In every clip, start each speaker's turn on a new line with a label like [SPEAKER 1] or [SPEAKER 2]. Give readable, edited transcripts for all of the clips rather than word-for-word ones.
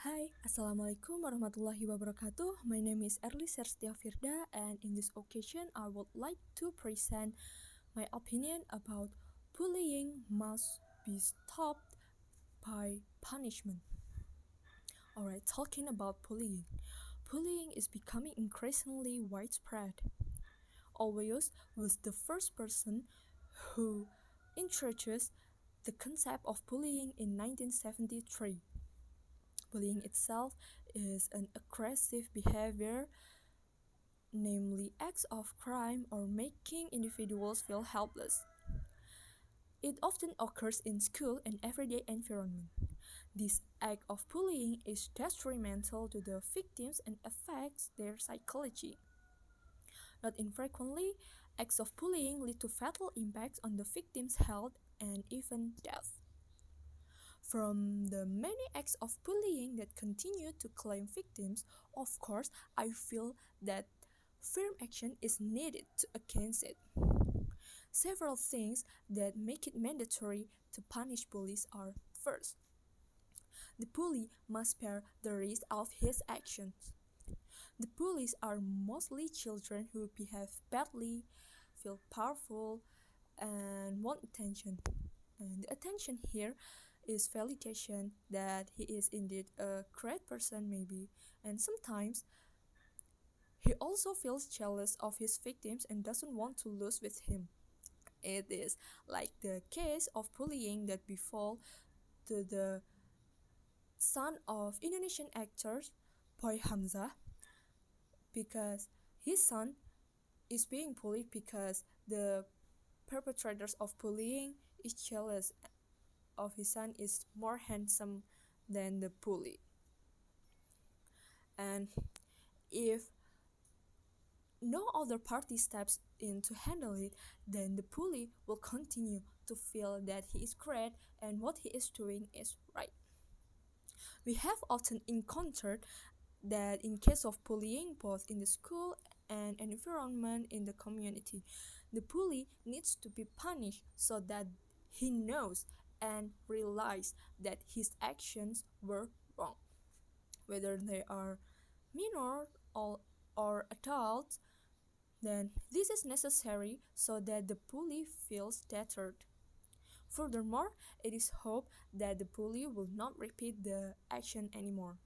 [SPEAKER 1] Hai, Assalamualaikum warahmatullahi wabarakatuh. My name is Erli Serstia Firda, and in this occasion, I would like to present my opinion about bullying must be stopped by punishment. Alright, talking about bullying. Bullying is becoming increasingly widespread. Always was the first person who introduced the concept of bullying in 1973. Bullying itself is an aggressive behavior, namely acts of crime or making individuals feel helpless. It often occurs in school and everyday environment. This act of bullying is detrimental to the victims and affects their psychology. Not infrequently, acts of bullying lead to fatal impacts on the victim's health and even death. From the many acts of bullying that continue to claim victims, of course, I feel that firm action is needed against it. Several things that make it mandatory to punish bullies are: first, the bully must bear the risk of his actions. The bullies are mostly children who behave badly, feel powerful, and want attention. And the attention here is validation that he is indeed a great person, maybe, and sometimes he also feels jealous of his victims and doesn't want to lose with him. It is like the case of bullying that befell to the son of Indonesian actor Boy Hamza, because his son is being bullied because the perpetrators of bullying is jealous of his son is more handsome than the bully. And if no other party steps in to handle it, then the bully will continue to feel that he is great and what he is doing is right. We have often encountered that in case of bullying, both in the school and environment in the community, the bully needs to be punished so that he knows and realize that his actions were wrong. Whether they are minor or adults, then this is necessary so that the bully feels deterred. Furthermore, it is hoped that the bully will not repeat the action anymore.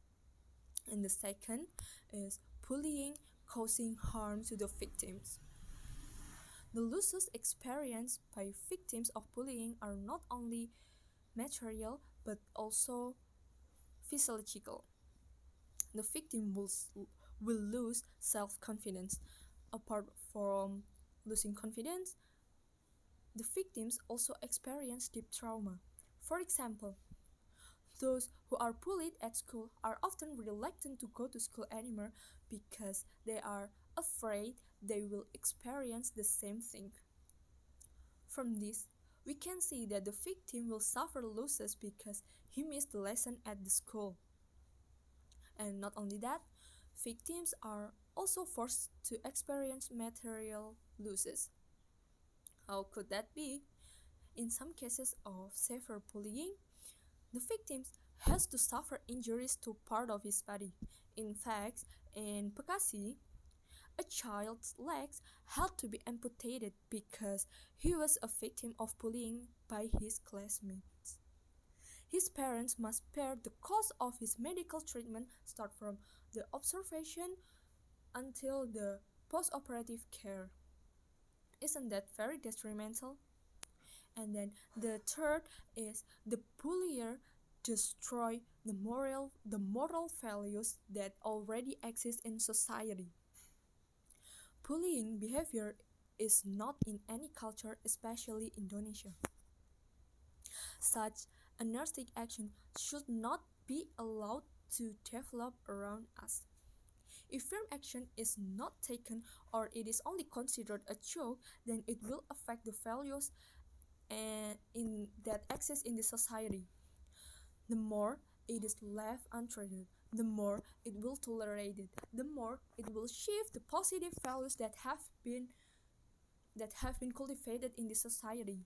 [SPEAKER 1] And the second is bullying causing harm to the victims. The losses experienced by victims of bullying are not only material but also physiological. The victim will lose self-confidence. Apart from losing confidence, the victims also experience deep trauma. For example, those who are bullied at school are often reluctant to go to school anymore because they are afraid they will experience the same thing. From this, we can see that the victim will suffer losses because he missed the lesson at the school. And not only that, victims are also forced to experience material losses. How could that be? In some cases of severe bullying, the victim has to suffer injuries to part of his body. In fact, in Bekasi, a child's legs had to be amputated because he was a victim of bullying by his classmates. His parents must bear the cost of his medical treatment, start from the observation until the post-operative care. Isn't that very detrimental? And then the third is the bullier destroy the moral values that already exist in society. Bullying behavior is not in any culture, especially Indonesia. Such anarchic action should not be allowed to develop around us. If firm action is not taken or it is only considered a joke, then it will affect the values that exist in the society. The more it is left untreated, the more it will tolerate it, the more it will shift the positive values that have been cultivated in the society.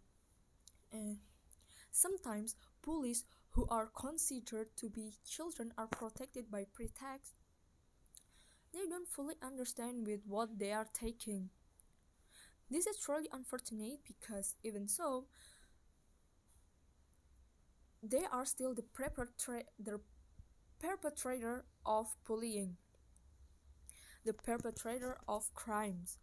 [SPEAKER 1] And sometimes bullies who are considered to be children are protected by pretext, they don't fully understand with what they are taking. This is truly unfortunate because even so, they are still the perpetrator of bullying, the perpetrator of crimes.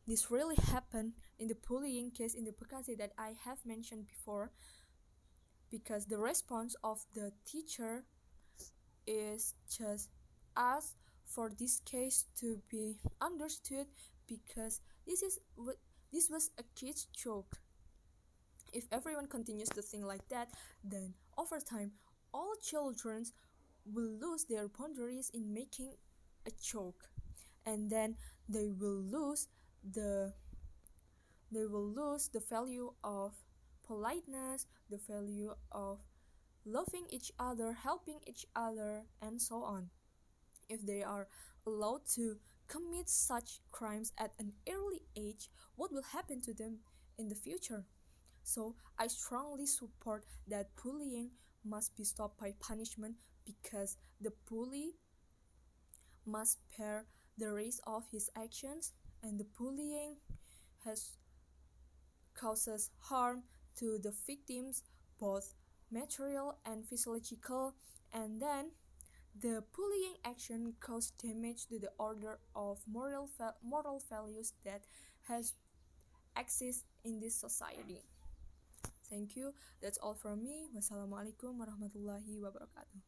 [SPEAKER 1] This really happened in the bullying case in the Bekasi that I have mentioned before, because the response of the teacher is just ask for this case to be understood, because this was a kid's joke. If everyone continues to think like that, then over time all children will lose their boundaries in making a joke, and then they will lose the value of politeness, the value of loving each other, helping each other, and so on. If they are allowed to commit such crimes at an early age, what will happen to them in the future? So I strongly support that bullying must be stopped by punishment, because the bully must bear the risk of his actions, and the bullying has causes harm to the victims, both material and physiological, and then the bullying action causes damage to the order of moral values that has exist in this society. Thank you. That's all from me. Wassalamualaikum warahmatullahi wabarakatuh.